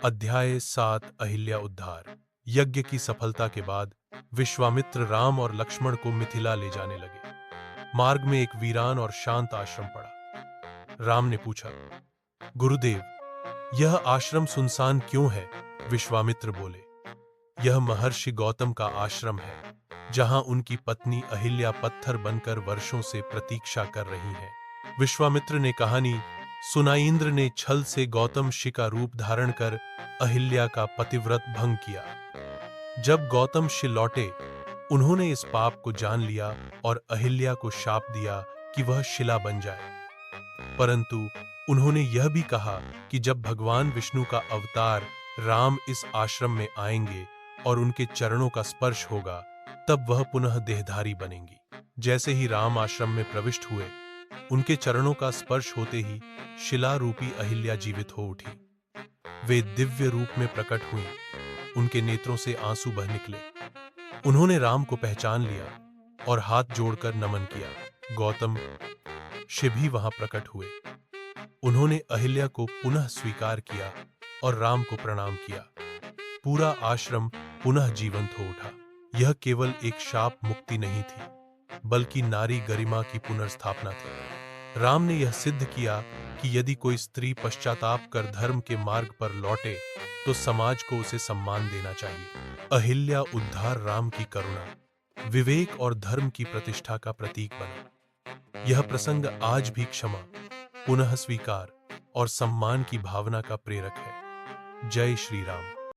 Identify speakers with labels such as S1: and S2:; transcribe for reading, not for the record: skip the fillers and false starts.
S1: अध्याय 7 अहिल्या उद्धार। यज्ञ की सफलता के बाद विश्वामित्र राम और लक्ष्मण को मिथिला ले जाने लगे। मार्ग में एक वीरान और शांत आश्रम पड़ा। राम ने पूछा, गुरुदेव, यह आश्रम सुनसान क्यों है? विश्वामित्र बोले, यह महर्षि गौतम का आश्रम है, जहां उनकी पत्नी अहिल्या पत्थर बनकर वर्षों से प्रतीक्षा कर रही है। विश्वामित्र ने कहानी सुनाई। इंद्र ने छल से गौतम ऋषि का रूप धारण कर अहिल्या का पतिव्रत भंग किया। जब गौतम ऋषि लौटे, उन्होंने इस पाप को जान लिया और अहिल्या को शाप दिया कि वह शिला बन जाए। परंतु उन्होंने यह भी कहा कि जब भगवान विष्णु का अवतार राम इस आश्रम में आएंगे और उनके चरणों का स्पर्श होगा, तब वह पुनः देहधारी बनेंगी। जैसे ही राम आश्रम में प्रविष्ट हुए, उनके चरणों का स्पर्श होते ही शिला रूपी अहिल्या जीवित हो उठी। वे दिव्य रूप में प्रकट हुई। उनके नेत्रों से आंसू बह निकले। उन्होंने राम को पहचान लिया और हाथ जोड़कर नमन किया। गौतम ऋषि भी वहां प्रकट हुए। उन्होंने अहिल्या को पुनः स्वीकार किया और राम को प्रणाम किया। पूरा आश्रम पुनः जीवंत हो उठा। यह केवल एक शाप मुक्ति नहीं थी, बल्कि नारी गरिमा की पुनर्स्थापना थी। राम ने यह सिद्ध किया कि यदि कोई स्त्री पश्चाताप कर धर्म के मार्ग पर लौटे, तो समाज को उसे सम्मान देना चाहिए। अहिल्या उद्धार राम की करुणा, विवेक और धर्म की प्रतिष्ठा का प्रतीक बना। यह प्रसंग आज भी क्षमा, पुनः स्वीकार और सम्मान की भावना का प्रेरक है। जय श्री राम।